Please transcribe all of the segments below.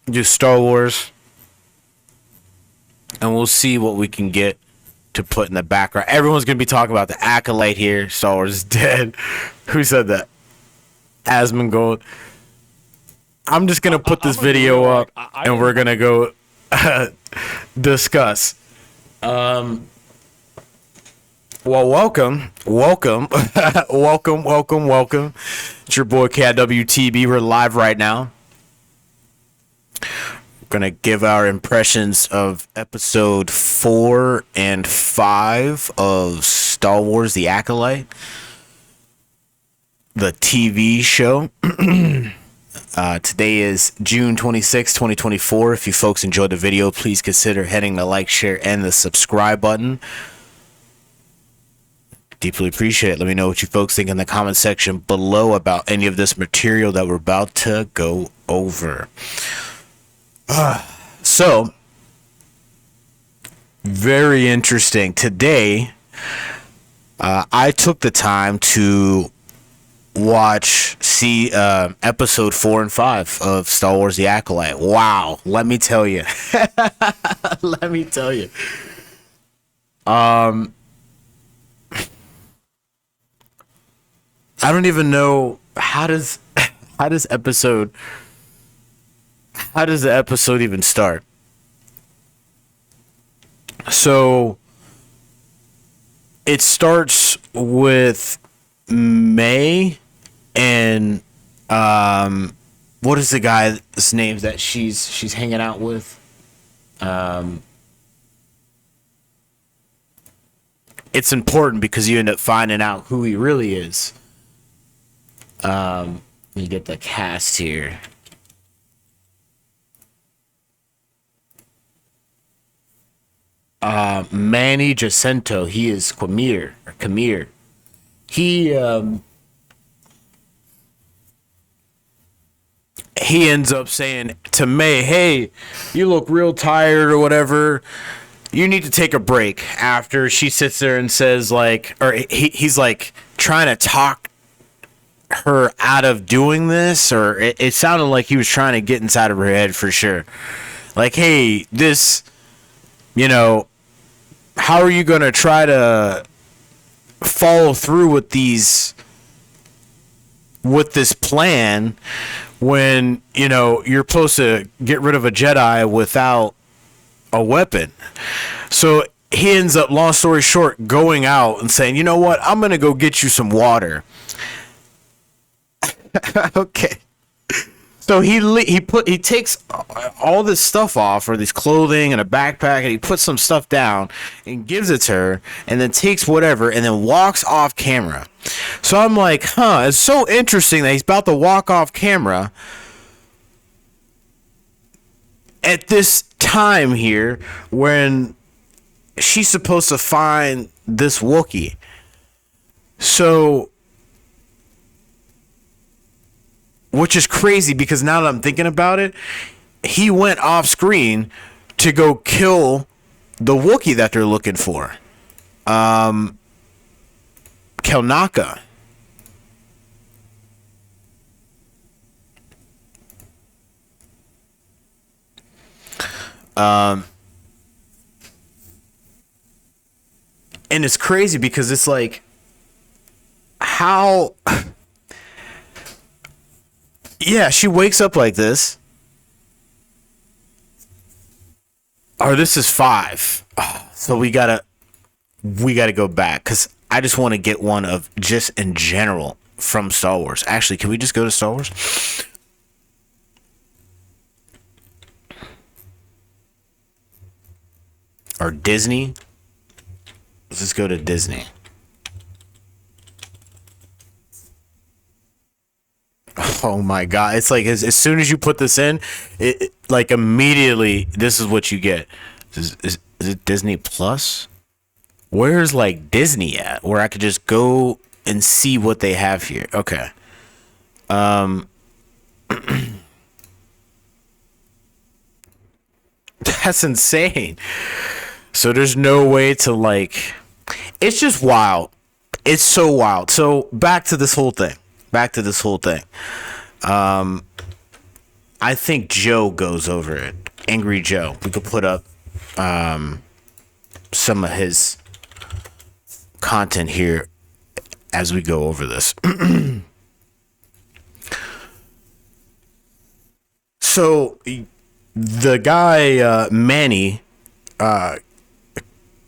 do Star Wars, and we'll see what we can get to put in the background. Everyone's gonna be talking about the Acolyte here. Star Wars is dead. Who said that? Asmongold. I'm just gonna put this video up, and we're gonna go discuss. Well, welcome, welcome, welcome. It's your boy KWTB. We're live right now. We're gonna give our impressions of episode 4 and 5 of Star Wars: The Acolyte, the TV show. Today is June 26, 2024. If you folks enjoyed the video, please consider hitting the like, share, and the subscribe button. Deeply appreciate it. Let me know what you folks think in the comment section below about any of this material that we're about to go over. So, very interesting. Today, I took the time to see episode 4 and 5 of Star Wars: The Acolyte. Wow, let me tell you. Let me tell you. I don't even know how does the episode even start? So it starts with May and what is the guy's name that she's hanging out with? It's important because you end up finding out who he really is. You get the cast here. Manny Jacinto, he is Kamir. He ends up saying to May, "Hey, you look real tired or whatever. You need to take a break." After she sits there and says he's like trying to talk her out of doing this, or it sounded like he was trying to get inside of her head for sure. Like, hey, this, how are you going to try to follow through with this plan when, you're supposed to get rid of a Jedi without a weapon? So he ends up, long story short, going out and saying, "You know what? I'm going to go get you some water." Okay. So he takes all this stuff off, or this clothing and a backpack, and he puts some stuff down and gives it to her, and then takes whatever and then walks off camera. So I'm like, it's so interesting that he's about to walk off camera at this time here when she's supposed to find this Wookiee. So, which is crazy because now that I'm thinking about it, he went off screen to go kill the Wookiee that they're looking for. Kelnaka. And it's crazy because it's like, how... Yeah, she wakes up like this. Or this is 5. So we gotta go back, because I just want to get one of just in general from Star Wars. Actually, can we just go to Star Wars? Or Disney? Let's just go to Disney. Oh my god, it's like as soon as you put this in, it like immediately this is what you get. Is it Disney Plus? Where's like Disney at, where I could just go and see what they have here? Okay. That's insane. So there's no way to like, it's just wild. It's so wild. So back to this whole thing. I I think Joe goes over it. Angry Joe. We could put up some of his content here as we go over this. So the guy Manny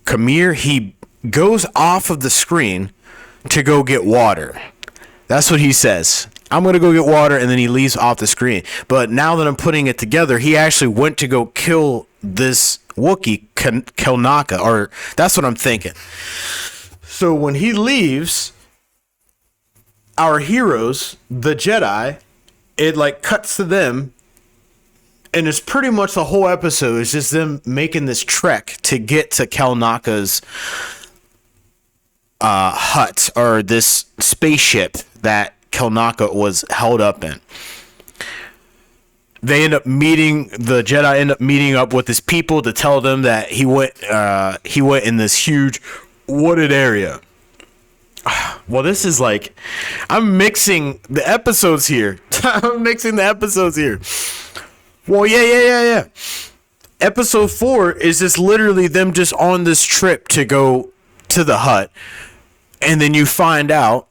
Kamir, he goes off of the screen to go get water. That's what he says. I'm going to go get water, and then he leaves off the screen. But now that I'm putting it together, he actually went to go kill this Wookiee, Kelnaka, or that's what I'm thinking. So when he leaves, our heroes, the Jedi, it like cuts to them, and it's pretty much the whole episode is just them making this trek to get to Kelnaka's hut, or this spaceship that Kelnaka was held up in. They end up meeting, the Jedi end up meeting up with his people to tell them that he went in this huge wooded area. Well, this is like, I'm mixing the episodes here. Well, yeah. Episode 4 is just literally them just on this trip to go to the hut. And then you find out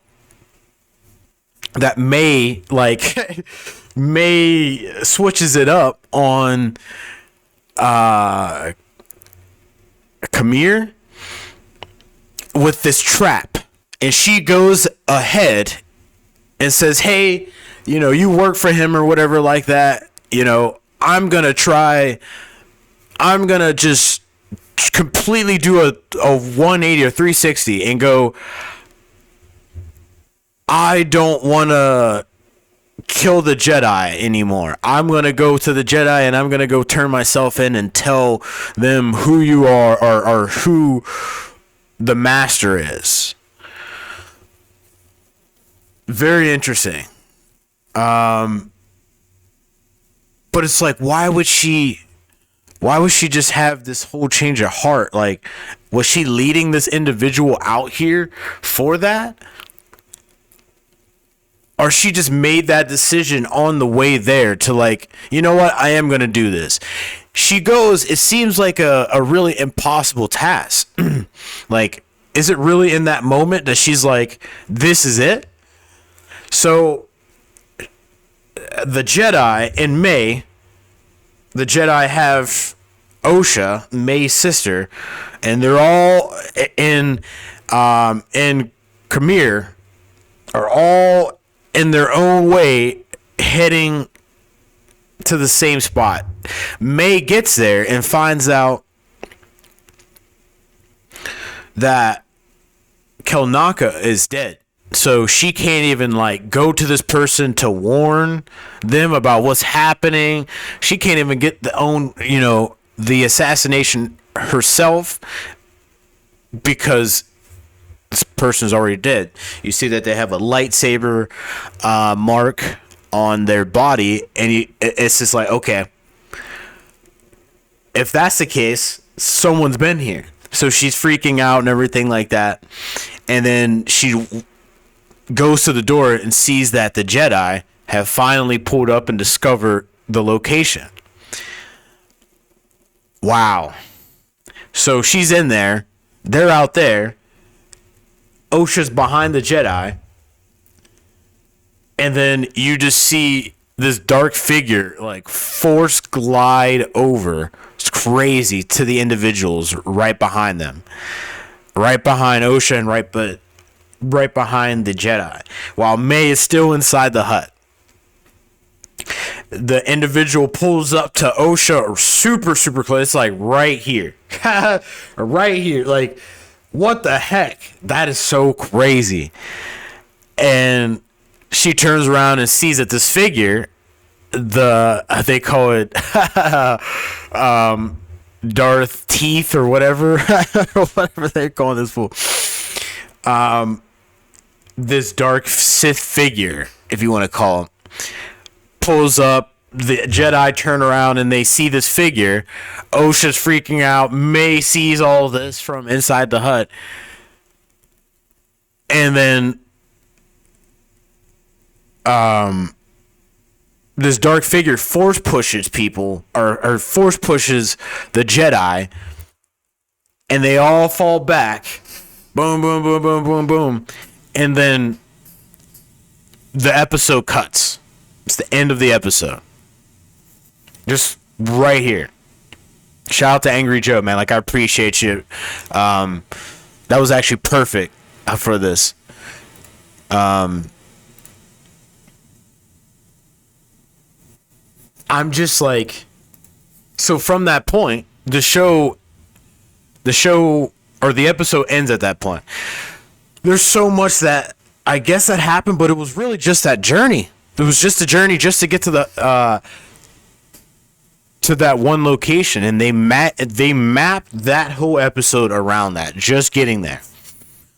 that May switches it up on Kamir with this trap. And she goes ahead and says, hey, you work for him or whatever like that. I'm going to just completely do a 180 or 360 and go, I don't want to kill the Jedi anymore. I'm going to go to the Jedi and I'm going to go turn myself in and tell them who you are, or who the master is. Very interesting. But it's like, why would she just have this whole change of heart? Like, was she leading this individual out here for that? Or she just made that decision on the way there to like, you know what? I am going to do this. She goes, it seems like a really impossible task. Like, is it really in that moment that she's like, this is it? So the Jedi and May, the Jedi have Osha, May's sister, and they're all in Kamir are all in their own way heading to the same spot. May gets there and finds out that Kelnaka is dead. So she can't even like go to this person to warn them about what's happening. She can't even get the assassination herself because this person's already dead. You see that they have a lightsaber mark on their body, and it's just like, okay, if that's the case, someone's been here. So she's freaking out and everything like that. And then she goes to the door and sees that the Jedi have finally pulled up and discovered the location. Wow. So she's in there. They're out there. Osha's behind the Jedi. And then you just see this dark figure like force glide over. It's crazy, to the individuals right behind them. Right behind Osha and right behind the Jedi. While May is still inside the hut. The individual pulls up to Osha super, super close. It's like right here. Right here. Like, what the heck? That is so crazy. And she turns around and sees that this figure, they call it Darth Teeth or whatever. Whatever they're calling this fool. This dark Sith figure, if you want to call him, pulls up. The Jedi turn around and they see this figure. Osha's freaking out. May sees all this from inside the hut. And then this dark figure force pushes people, or force pushes the Jedi, and they all fall back. Boom, boom, boom, boom, boom, boom. And then the episode cuts. It's the end of the episode. Just right here. Shout out to Angry Joe, man. Like, I appreciate you. That was actually perfect for this. I'm just like, so from that point, the show or the episode ends at that point. There's so much that I guess that happened, but it was really just that journey. It was just a journey just to get to the to that one location, and they mapped that whole episode around that, just getting there.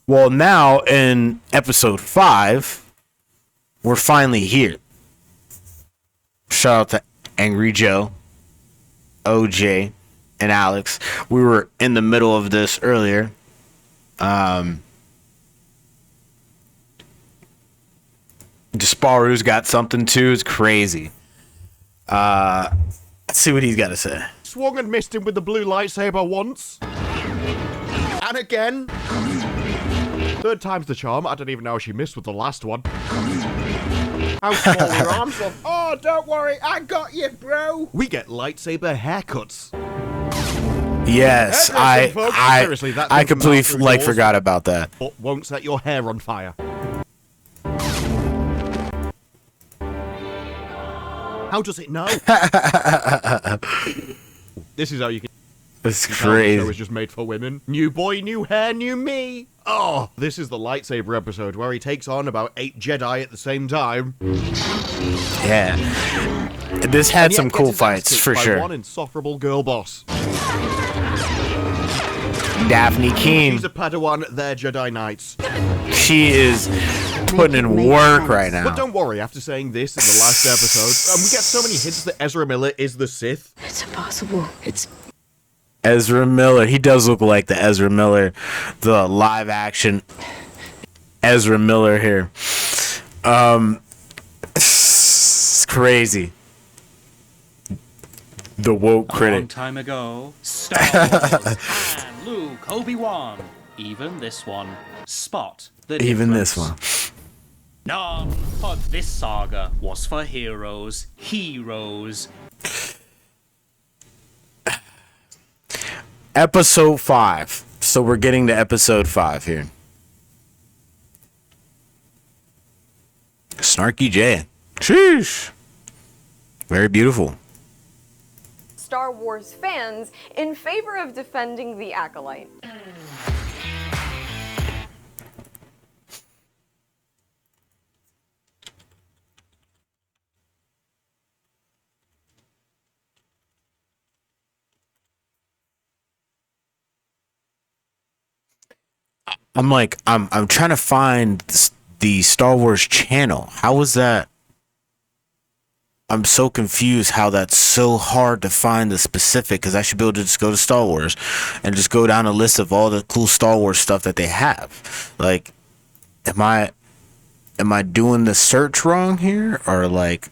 Well, now in episode 5, we're finally here. Shout out to Angry Joe, OJ, and Alex. We were in the middle of this earlier. Disparu's got something too. It's crazy. Let's see what he's got to say. Swung and missed him with the blue lightsaber once. And again. Third time's the charm. I don't even know how she missed with the last one. How small her arms were. Oh, don't worry. I got you, bro. We get lightsaber haircuts. Yes, Seriously, I completely forgot about that. But won't set your hair on fire. How does it know? This is how you can. It's crazy. The show is just made for women. New boy, new hair, new me. Oh, this is the lightsaber episode where he takes on about 8 Jedi at the same time. Yeah, this had some cool fights for sure. One insufferable girl boss. Daphne Keane. She's a Padawan. They're Jedi Knights. She is putting in work right now. But don't worry, after saying this in the last episode, we get so many hints that Ezra Miller is the Sith. It's impossible. It's Ezra Miller. He does look like the Ezra Miller, the live action Ezra Miller here. It's crazy. The woke critic. A long time ago, Star Wars, Han, Luke, Obi-Wan, even this one, Spot the difference. Even this one. None but this saga was for heroes. Episode 5. So we're getting to episode 5 here. Snarky J. Sheesh. Very beautiful. Star Wars fans in favor of defending the Acolyte. I'm trying to find the Star Wars channel. How was that? I'm so confused how that's so hard to find the specific, because I should be able to just go to Star Wars and just go down a list of all the cool Star Wars stuff that they have. Like, am I doing the search wrong here, or like?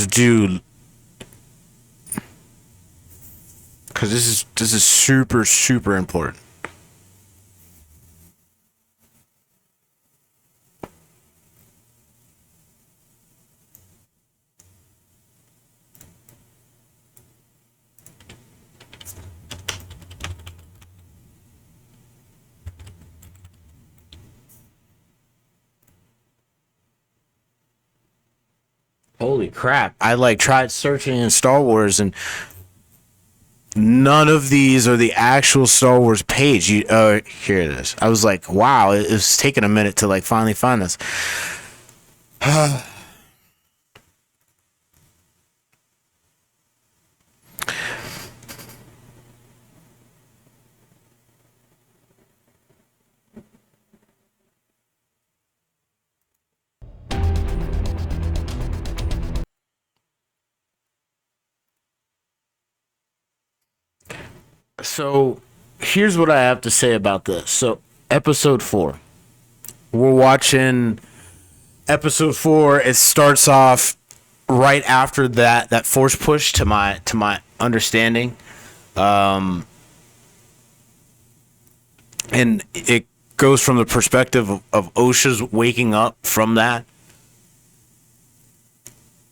Dude, because this is super important. Holy crap. I tried searching in Star Wars, and none of these are the actual Star Wars page. Here it is. I was like, wow, it's taking a minute to finally find this. So here's what I have to say about this. So episode 4, We're watching episode 4. It starts off right after that force push to my understanding. And it goes from the perspective of Osha's waking up from that.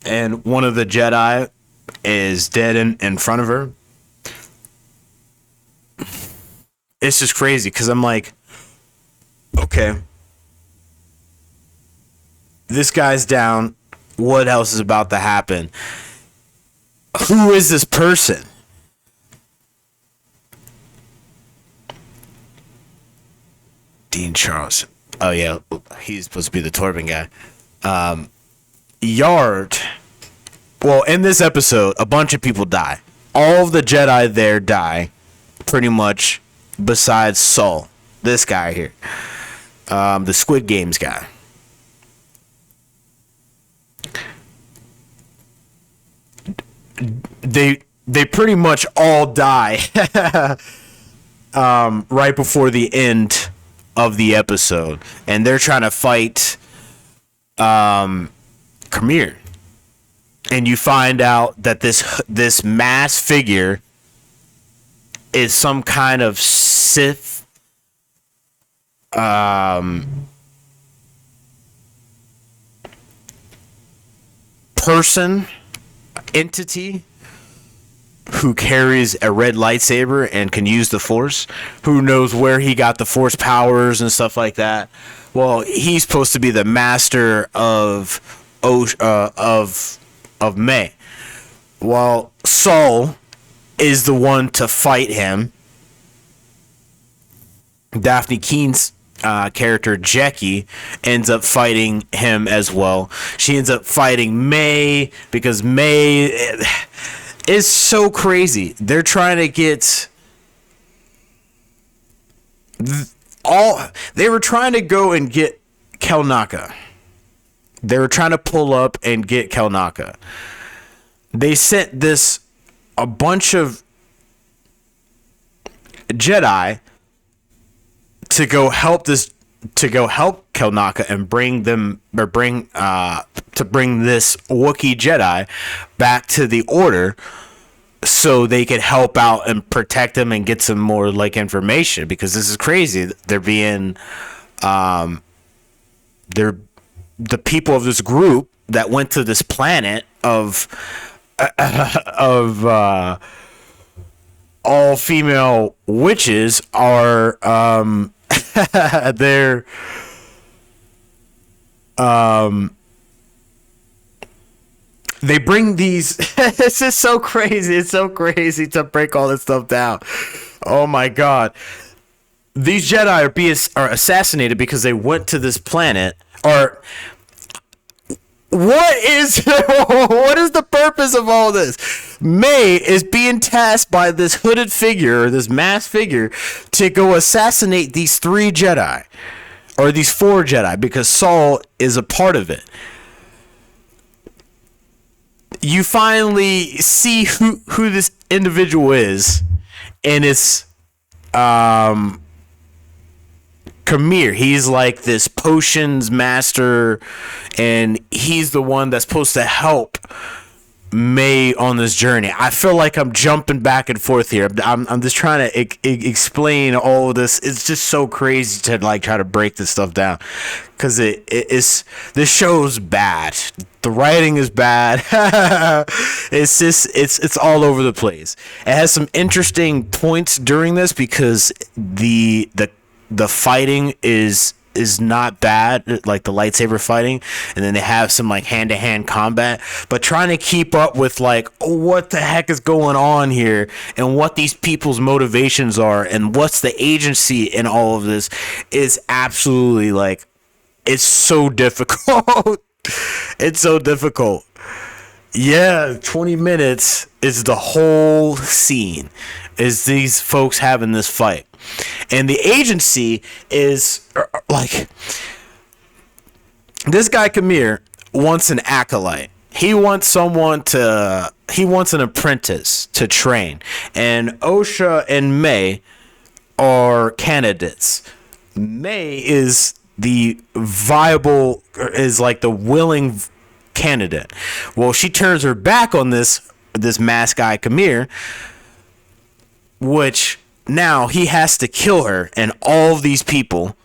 And one of the Jedi is dead in front of her. It's just crazy because I'm like, okay, this guy's down. What else is about to happen? Who is this person? Dean Charles. Oh yeah, he's supposed to be the Torben guy. Yard. Well, in this episode, a bunch of people die. All of the Jedi there die, pretty much, besides Saul, this guy here, the Squid Games guy. They pretty much all die right before the end of the episode, and they're trying to fight Khmer. And you find out that this mass figure is some kind of Sith person, entity, who carries a red lightsaber and can use the Force. Who knows where he got the Force powers and stuff like that? Well, he's supposed to be the master of May. While Saul is the one to fight him. Daphne Keene's character Jackie ends up fighting him as well. She ends up fighting May because May is so crazy. They're trying to get they were trying to go and get Kelnaka. They were trying to pull up and get Kelnaka. They sent a bunch of Jedi to go help Kelnaka and bring this Wookiee Jedi back to the Order so they could help out and protect them and get some more information, because this is crazy. They're being they're the people of this group that went to this planet of all female witches are they're they bring these this is so crazy. It's so crazy to break all this stuff down. Oh my god. These Jedi are assassinated because they went to this planet. Or what is the purpose of all this? May is being tasked by this hooded figure, or this masked figure, to go assassinate these 3 Jedi, or these 4 Jedi, because Saul is a part of it. You finally see who this individual is, and it's Khmer. He's like this potions master, and he's the one that's supposed to help May on this journey. I feel like I'm jumping back and forth here. I'm just trying to explain all of this. It's just so crazy to try to break this stuff down, because this show's bad. The writing is bad. It's just it's all over the place. It has some interesting points during this, because the fighting is not bad, like the lightsaber fighting, and then they have some hand-to-hand combat, but trying to keep up with what the heck is going on here, and what these people's motivations are, and what's the agency in all of this is absolutely it's so difficult. It's so difficult. Yeah, 20 minutes is the whole scene, is these folks having this fight. And the agency is this guy Khmer wants an acolyte. He wants an apprentice to train. And Osha and May are candidates. May is the viable, is like the willing candidate. Well, she turns her back on this masked guy, Khmer, which now he has to kill her and all of these people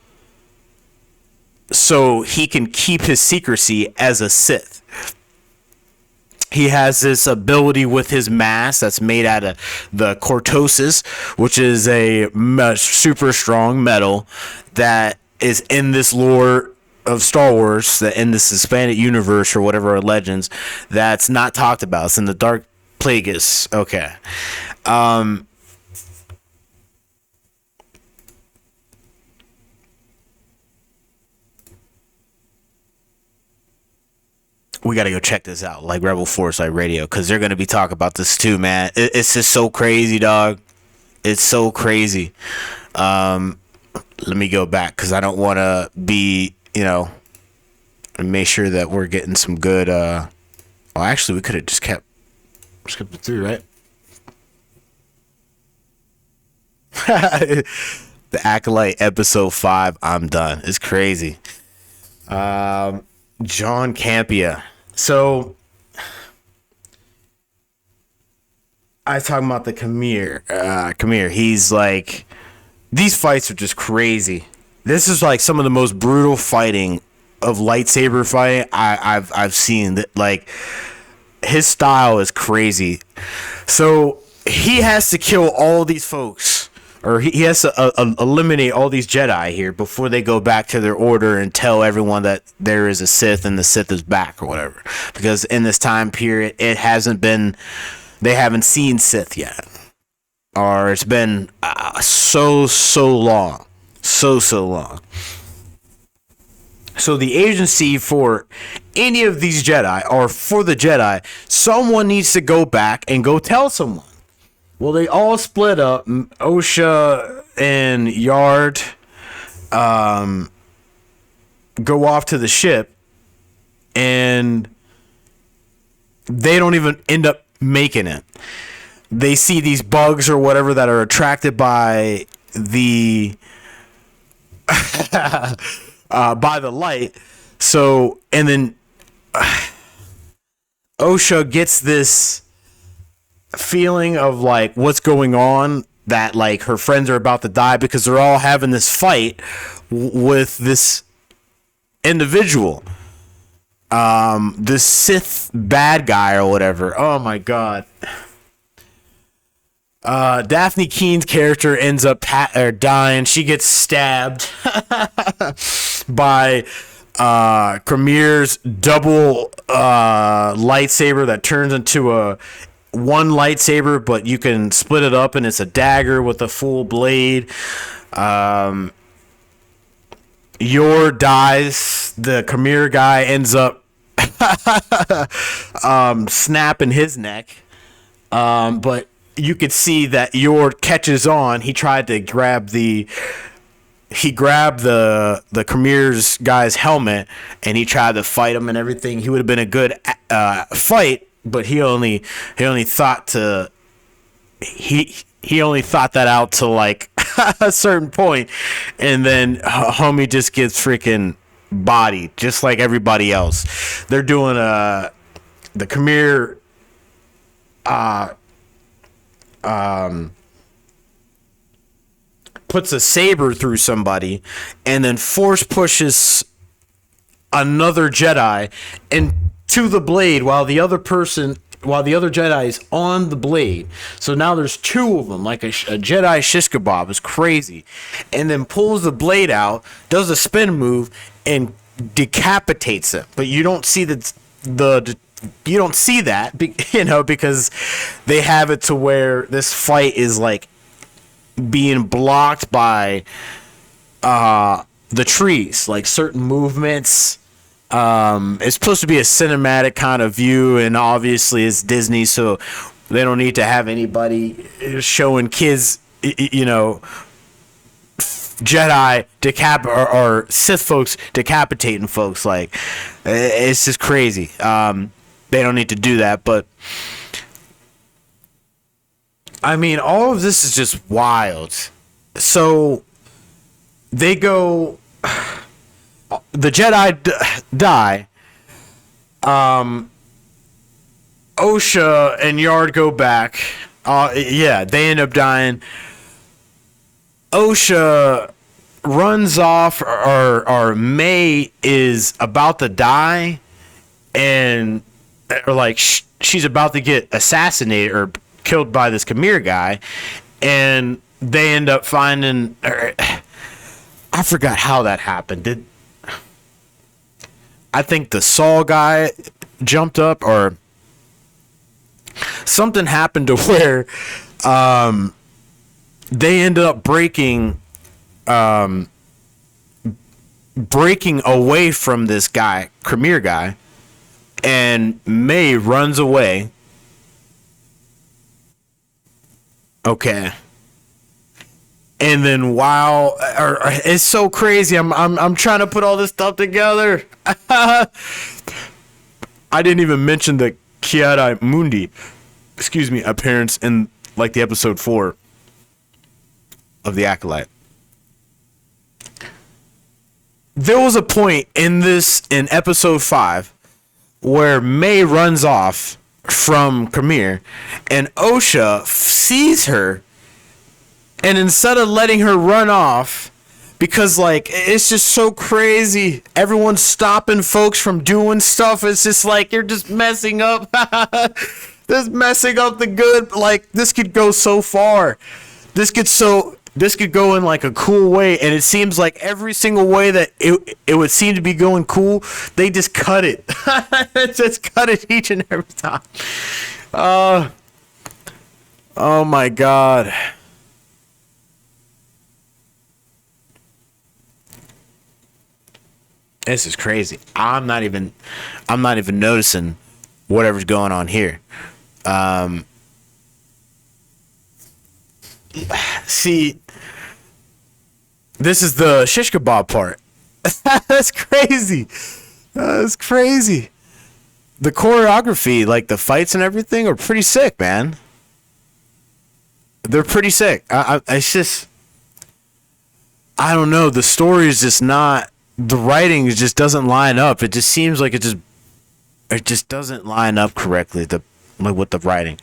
so he can keep his secrecy as a Sith. He has this ability with his mask that's made out of the cortosis, which is a super strong metal that is in this lore of Star Wars, that in this expanded universe or whatever, legends, that's not talked about. It's in the Dark Plagueis. Okay. We got to go check this out, like Rebel Foresight Radio, because they're going to be talking about this too, man. It's just so crazy, dog. It's so crazy. Let me go back, because I don't want to be, and make sure that we're getting some good, well, actually, we could have just skipped it through, right? The Acolyte episode 5, I'm done. It's crazy. John Campea. So I was talking about the Khmer. He's like, these fights are just crazy. This is like some of the most brutal fighting of lightsaber fighting I've seen. That, like, his style is crazy. So he has to kill all these folks, or he has to eliminate all these Jedi here before they go back to their order and tell everyone that there is a Sith and the Sith is back or whatever. Because in this time period, they haven't seen Sith yet. Or it's been so long. So long. So the agency for any of these Jedi, or for the Jedi, someone needs to go back and go tell someone. Well, they all split up. Osha and Yard go off to the ship, and they don't even end up making it. They see these bugs or whatever that are attracted by the by the light. So, and then Osha gets this feeling of like what's going on, that like her friends are about to die because they're all having this fight with this individual, this Sith bad guy or whatever. Oh my god. Daphne Keen's character ends up dying. She gets stabbed by Khmer's double lightsaber that turns into a one lightsaber, but you can split it up and it's a dagger with a full blade. Yor dies. The Khmer guy ends up snapping his neck. But you could see that Yor catches on. He tried to grab the Khmer's guy's helmet, and he tried to fight him and everything. He would have been a good fight, but he only thought that out to like a certain point, and then homie just gets freaking bodied, just like everybody else. They're doing the Khmer puts a saber through somebody and then force pushes another Jedi into the blade while the other Jedi is on the blade. So now there's two of them, like a Jedi shish kebab. Is crazy. And then pulls the blade out, does a spin move, and decapitates him. But you don't see you don't see that, because they have it to where this fight is like being blocked by the trees, like certain movements. It's supposed to be a cinematic kind of view, and obviously it's Disney, so they don't need to have anybody showing kids, Jedi or Sith folks decapitating folks. Like, it's just crazy. They don't need to do that, but I mean, all of this is just wild. So they go. the Jedi die. Osha and Yard go back. Yeah, they end up dying. Osha runs off, or May is about to die, and or like she's about to get assassinated or killed by this Khmer guy, and they end up finding. I forgot how that happened. I think the Saul guy jumped up, or something happened to where they ended up breaking away from this guy, Khmer guy, and May runs away. Okay. And then it's so crazy. I'm trying to put all this stuff together. I didn't even mention the Kiara Mundi, appearance in like the episode 4 of the Acolyte. There was a point in episode 5 where May runs off from Khmer, and Osha sees her, and instead of letting her run off, because like it's just so crazy, everyone's stopping folks from doing stuff. It's just like you're just messing up. This messing up the good. Like this could go so far. This could go in like a cool way, and it seems like every single way that it would seem to be going cool, they just cut it. Just cut it each and every time. Oh my God. This is crazy. I'm not even noticing whatever's going on here. See, this is the shish kebab part. That's crazy. That's crazy. The choreography, like the fights and everything, are pretty sick, man. They're pretty sick. It's just, I don't know. The story is just not. The writing just doesn't line up. It just seems like it just doesn't line up correctly. With the writing,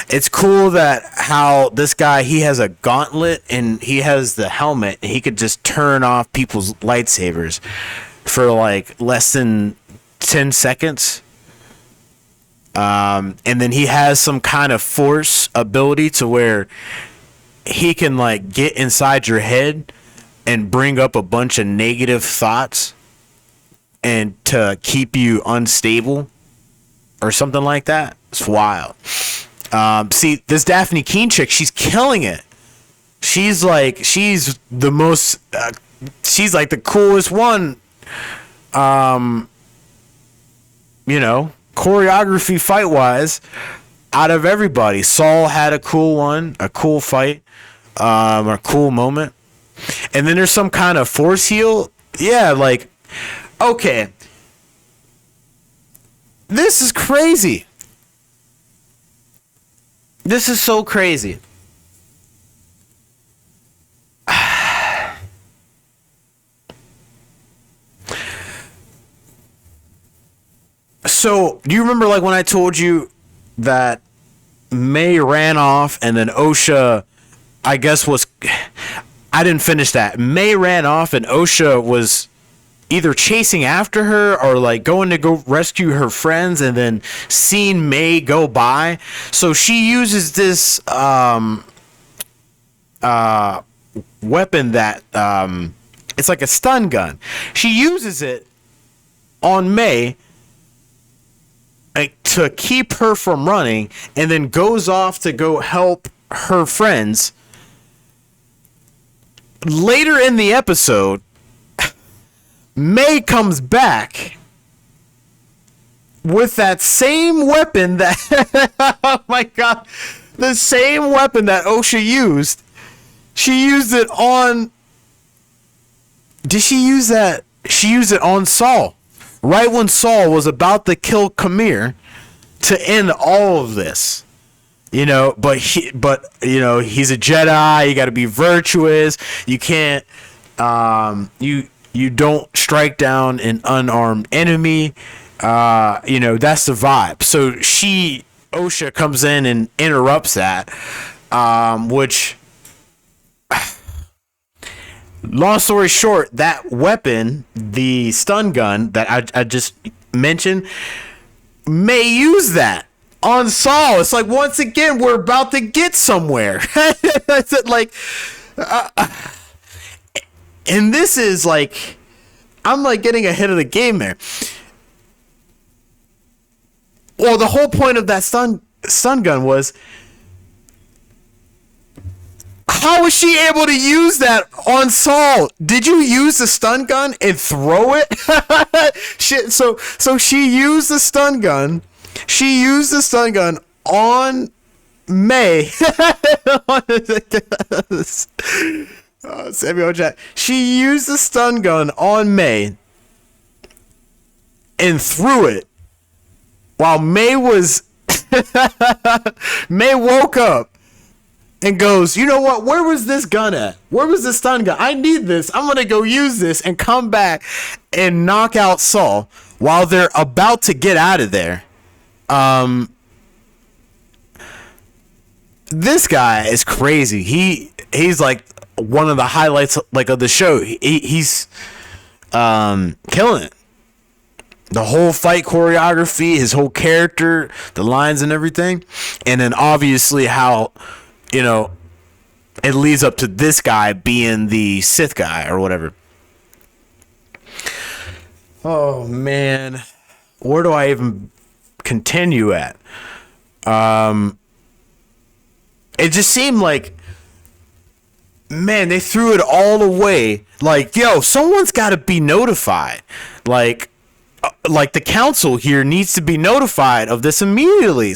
it's cool that how this guy, he has a gauntlet and he has the helmet and he could just turn off people's lightsabers for like less than 10 seconds. And then he has some kind of force ability to where he can like get inside your head and bring up a bunch of negative thoughts and to keep you unstable or something like that. It's wild. See, this Daphne Keene chick, she's killing it. She's the most, she's like the coolest one. Choreography fight wise, out of everybody. Saul had a cool one, a cool fight, a cool moment. And then there's some kind of force heal. Yeah, like, okay. This is crazy. This is so crazy. So, do you remember like when I told you that May ran off and then Osha, I guess I didn't finish that. May ran off and Osha was either chasing after her or like going to go rescue her friends, and then seeing May go by. So she uses this weapon that it's like a stun gun. She uses it on May to keep her from running, and then goes off to go help her friends. Later in the episode, May comes back with that same weapon that oh my God, the same weapon that Osha used. She used it on. Did she use that? She used it on Saul. Right when Saul was about to kill Khmer to end all of this. But he's a Jedi. You got to be virtuous. You can't You don't strike down an unarmed enemy. That's the vibe. So OSHA comes in and interrupts that, which, long story short, that weapon, the stun gun that I just mentioned, may use that on Saul. It's like, once again, we're about to get somewhere. Like, and this is like, I'm like getting ahead of the game there. Well, the whole point of that stun gun was, how was she able to use that on Saul? Did you use the stun gun and throw it? Shit. So she used the stun gun. She used the stun gun on May. Samuel Jack. She used the stun gun on May and threw it while May was May woke up and goes, you know what? Where was this gun at? Where was the stun gun? I need this. I'm gonna go use this and come back and knock out Saul while they're about to get out of there. This guy is crazy. He's like one of the highlights like of the show. He's killing it. The whole fight choreography, his whole character, the lines and everything. And then obviously how, it leads up to this guy being the Sith guy or whatever. Oh man, where do I even continue at? It just seemed like, man, they threw it all away. Like, yo, someone's got to be notified. Like the council here needs to be notified of this immediately.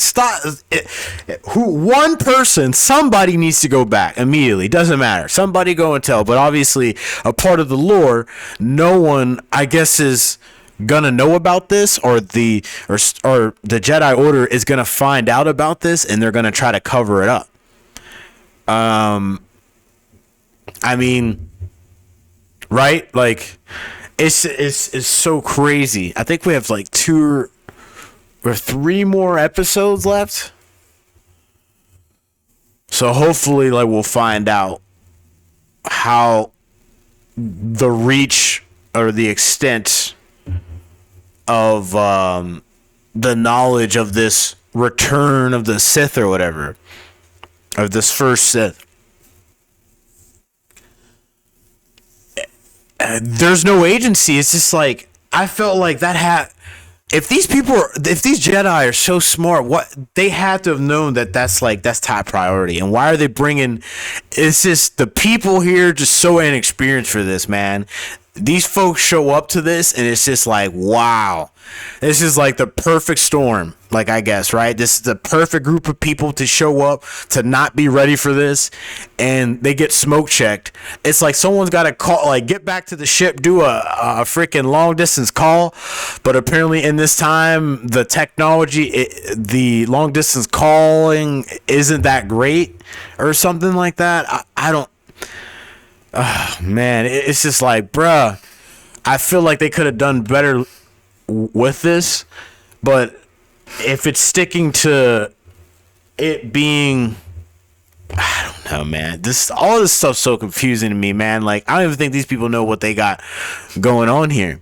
One person, somebody needs to go back immediately. Doesn't matter. Somebody go and tell. But obviously, a part of the lore, no one, I guess, is gonna know about this, or the Jedi Order is gonna find out about this, and they're gonna try to cover it up. I mean, right? Like, it's so crazy. I think we have like 2 or 3 more episodes left. So hopefully, like, we'll find out how the reach or the extent of the knowledge of this return of the Sith or whatever, of this first Sith. There's no agency. It's just like, I felt like if these Jedi are so smart, what they had to have known that's top priority. And why are they bringing? It's just the people here just so inexperienced for this, man. These folks show up to this, and it's just like, wow, this is like the perfect storm. Like, I guess, right? This is the perfect group of people to show up, to not be ready for this, and they get smoke checked. It's like someone's got to call, like, get back to the ship, do a freaking long distance call. But apparently, in this time, the technology, the long distance calling isn't that great, or something like that. I don't. Oh, man, it's just like, bruh, I feel like they could have done better with this, but if it's sticking to it being, I don't know, man, all this stuff's so confusing to me, man. Like, I don't even think these people know what they got going on here.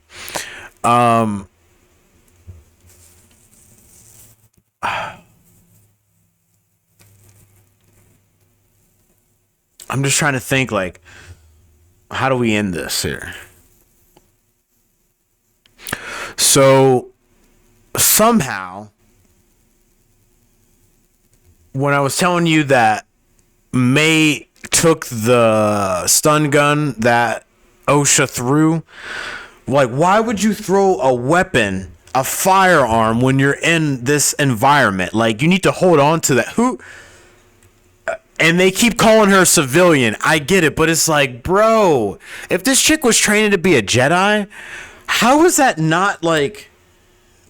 I'm just trying to think, like, how do we end this here? So somehow, when I was telling you that May took the stun gun that OSHA threw, like, why would you throw a weapon, a firearm, when you're in this environment? Like, you need to hold on to that. And they keep calling her a civilian. I get it, but it's like, bro, if this chick was training to be a Jedi, how is that not, like,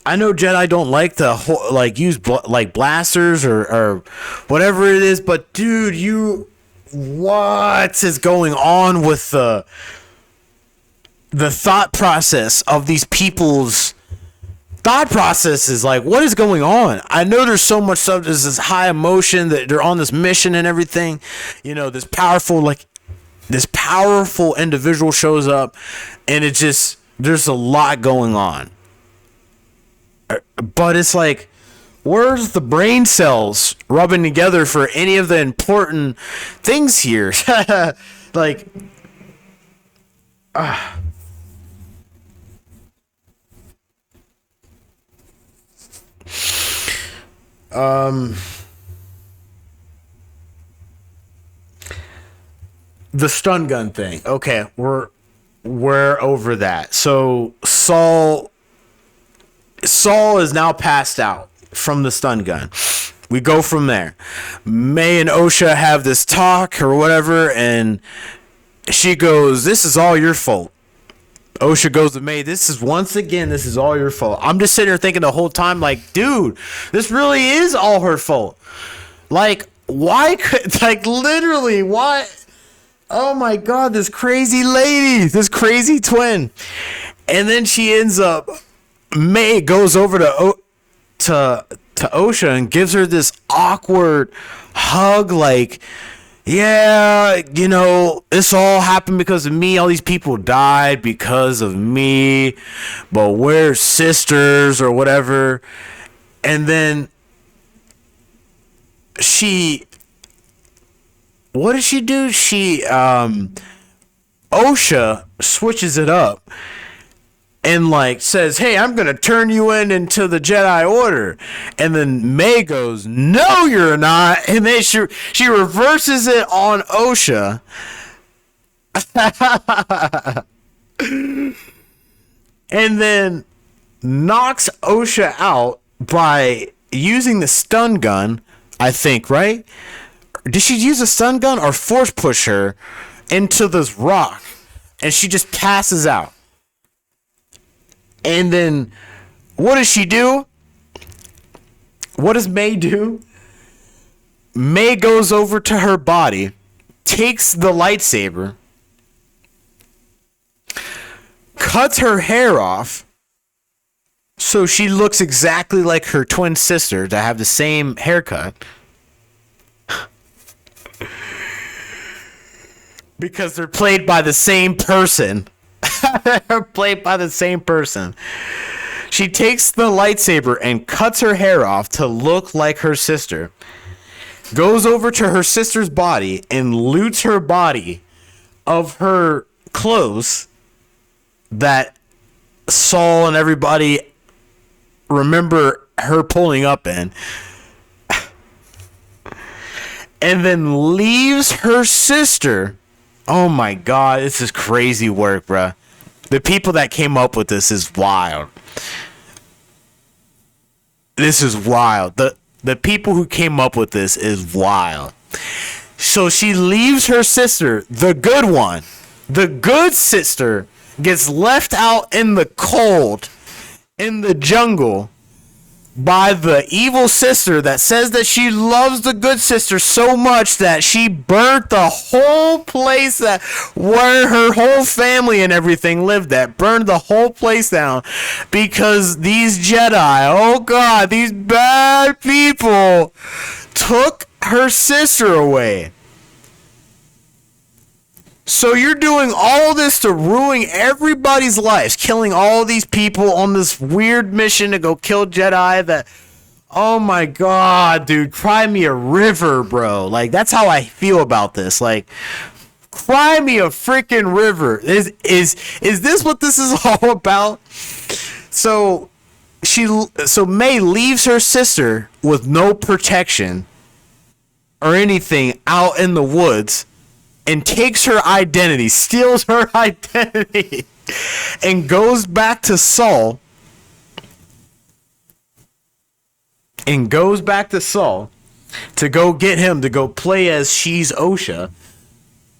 I know Jedi don't like to use blasters or whatever it is, but dude, what is going on with the thought process of these people's thought process is like, what is going on? I know there's so much stuff. There's this high emotion that they're on this mission and everything. You know, this powerful individual shows up, and it just, there's a lot going on. But it's like, where's the brain cells rubbing together for any of the important things here? Like, the stun gun thing. Okay, we're over that. So Saul is now passed out from the stun gun. We go from there. May and Osha have this talk or whatever, and she goes, "This is all your fault." Osha goes to May, this is all your fault. I'm just sitting here thinking the whole time, like, dude, this really is all her fault. Like, why could, like, literally, why? Oh my God, this crazy lady, this crazy twin. And then she ends up, May goes over to Osha and gives her this awkward hug, like, yeah, you know, this all happened because of me. All these people died because of me, but we're sisters or whatever. And then what does she do? Osha switches it up and like says, "Hey, I'm gonna turn you into the Jedi Order," and then May goes, "No, you're not," and then she reverses it on Osha, and then knocks Osha out by using the stun gun. I think, right? Did she use a stun gun or force push her into this rock, and she just passes out? And then, what does she do? What does May do? May goes over to her body, takes the lightsaber, cuts her hair off, so she looks exactly like her twin sister to have the same haircut. Because they're played by the same person. They're played by the same person. She takes the lightsaber and cuts her hair off to look like her sister. Goes over to her sister's body and loots her body of her clothes that Saul and everybody remember her pulling up in. And then leaves her sister. Oh my God, this is crazy work, bruh. The people that came up with this is wild. This is wild. The people who came up with this is wild. So she leaves her sister, the good one. The good sister gets left out in the cold, in the jungle, by the evil sister that says that she loves the good sister so much that she burnt the whole place that where her whole family and everything lived at, burned the whole place down because these Jedi, oh God, these bad people took her sister away. So you're doing all this to ruin everybody's lives, killing all these people on this weird mission to go kill Jedi that, oh my God, dude, cry me a river, bro. Like, that's how I feel about this. Like, cry me a freaking river. Is this what this is all about? So May leaves her sister with no protection or anything out in the woods, and takes her identity, steals her identity, and goes back to Saul. To go get him to go play as she's Osha.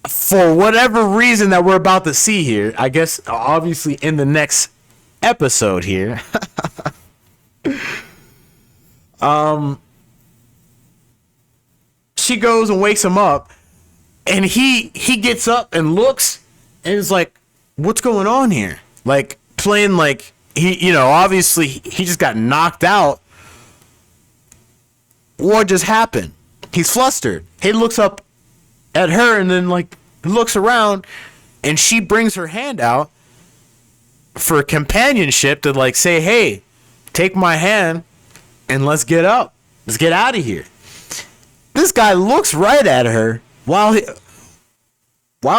For whatever reason that we're about to see here. I guess, obviously, in the next episode here. She goes and wakes him up. And he gets up and looks and is like, what's going on here? Like, playing like obviously he just got knocked out. What just happened? He's flustered. He looks up at her and then like looks around, and she brings her hand out for companionship to like say, hey, take my hand and let's get up. Let's get out of here. This guy looks right at her while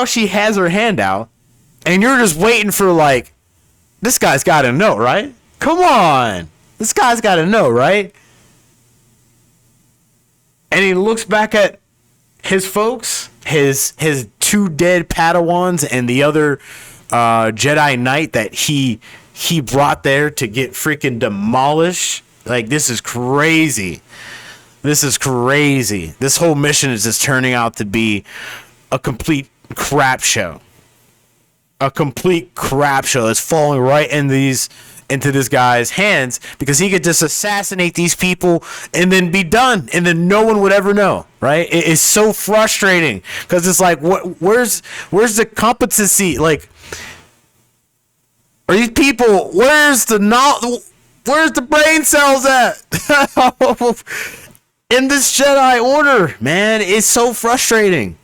she has her hand out, and you're just waiting for like, this guy's got to know, right? Come on. This guy's got to know, right? And he looks back at his folks, his two dead Padawans and the other Jedi Knight that he brought there to get freaking demolished. Like, this is crazy. This is crazy. This whole mission is just turning out to be a complete crap show. A complete crap show. It's falling right into this guy's hands because he could just assassinate these people and then be done, and then no one would ever know, right? It is so frustrating because it's like, where's the competency? Like, are these people? Where's the brain cells at? In this Jedi Order, man, it's so frustrating.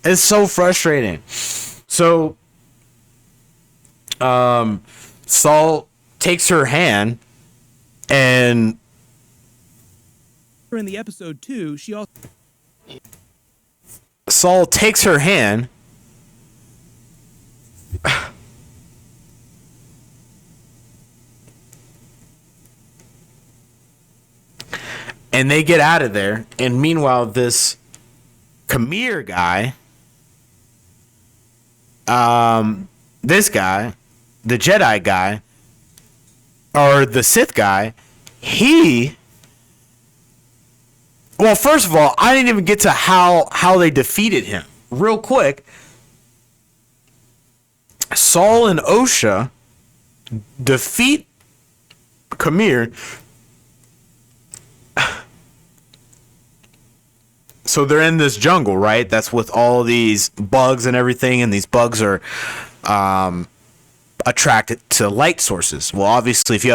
It's so frustrating. So, Saul takes her hand, and in the episode 2, she also Saul takes her hand. And they get out of there, and meanwhile, this Khmer guy, this guy, the Jedi guy, or the Sith guy, well, first of all, I didn't even get to how they defeated him. Real quick, Saul and Osha defeat Khmer. So they're in this jungle, right? That's with all these bugs and everything, and these bugs are attracted to light sources. Well, obviously, if you have